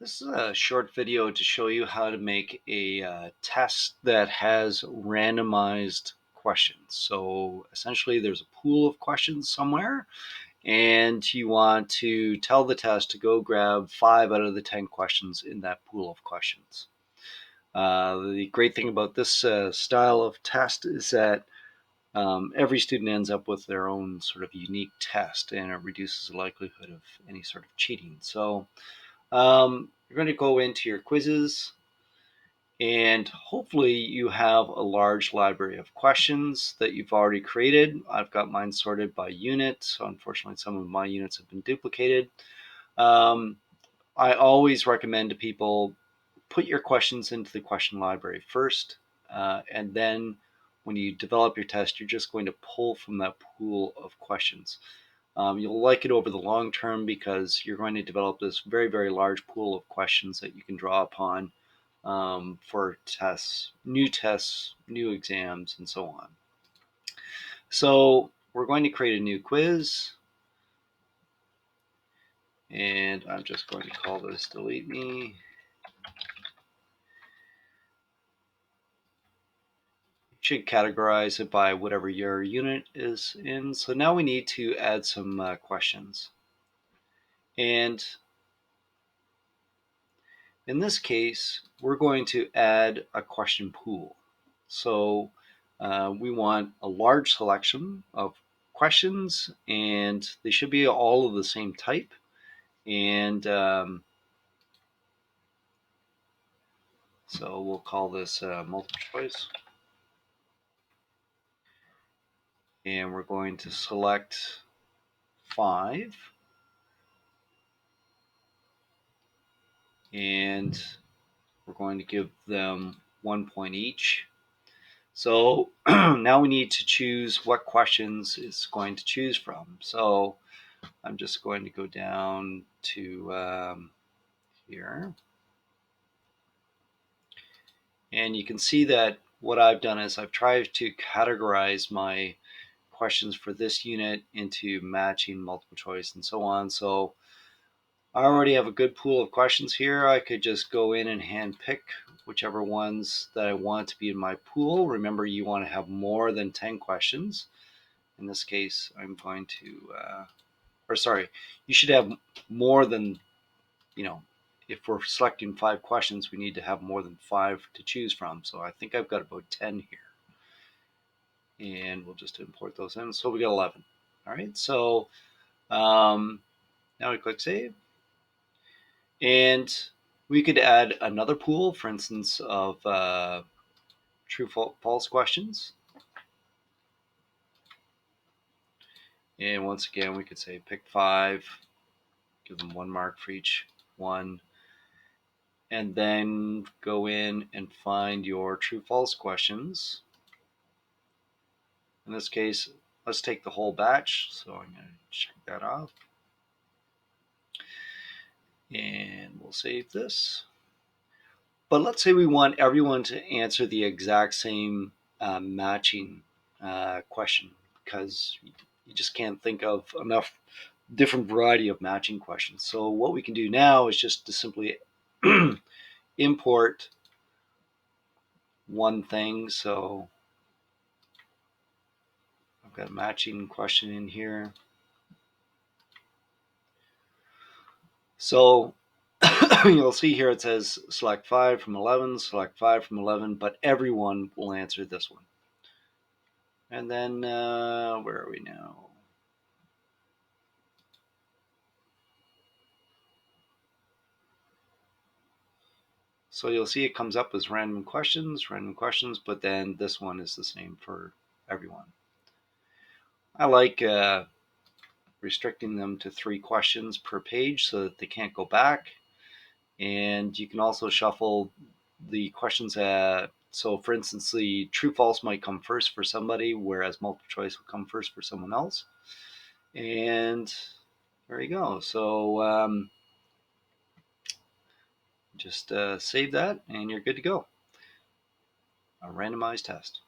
This is a short video to show you how to make a test that has randomized questions. So essentially there's a pool of questions somewhere and you want to tell the test to go grab 5 out of the 10 questions in that pool of questions. The great thing about this style of test is that every student ends up with their own sort of unique test, and it reduces the likelihood of any sort of cheating. So you're going to go into your quizzes, and hopefully you have a large library of questions that you've already created. I've got mine sorted by unit, so unfortunately some of my units have been duplicated. Um, I always recommend to people put your questions into the question library first, and then when you develop your test, you're just going to pull from that pool of questions. You'll like it over the long term because you're going to develop this very, very large pool of questions that you can draw upon for tests, new exams, and so on. So we're going to create a new quiz, and I'm just going to call this Delete Me. Should categorize it by whatever your unit is in. So now we need to add some questions. And in this case, we're going to add a question pool. So we want a large selection of questions, and they should be all of the same type. And so we'll call this multiple choice. And we're going to select 5. And we're going to give them 1 point each. So now we need to choose what questions it's going to choose from. So I'm just going to go down to here. And you can see that what I've done is I've tried to categorize my questions for this unit into matching, multiple choice, and so on. So I already have a good pool of questions here. I could just go in and hand pick whichever ones that I want to be in my pool. Remember, you want to have more than 10 questions. In this case, I'm going to, you should have more than, if we're selecting 5 questions, we need to have more than 5 to choose from. So I think I've got about 10 here. And we'll just import those in. So we got 11. All right, so now we click Save. And we could add another pool, for instance, of true false questions. And once again, we could say pick 5, give them 1 mark for each one, and then go in and find your true false questions. In this case, let's take the whole batch. So I'm going to check that off. And we'll save this. But let's say we want everyone to answer the exact same matching question, because you just can't think of enough different variety of matching questions. So what we can do now is just to simply import one thing. So I've got a matching question in here. So you'll see here it says select 5 from 11, select 5 from 11, but everyone will answer this one. And then where are we now? So you'll see it comes up as random questions, but then this one is the same for everyone. I like restricting them to 3 questions per page so that they can't go back. And you can also shuffle the questions. So for instance, the true false might come first for somebody, whereas multiple choice will come first for someone else. And there you go. So just save that and you're good to go. A randomized test.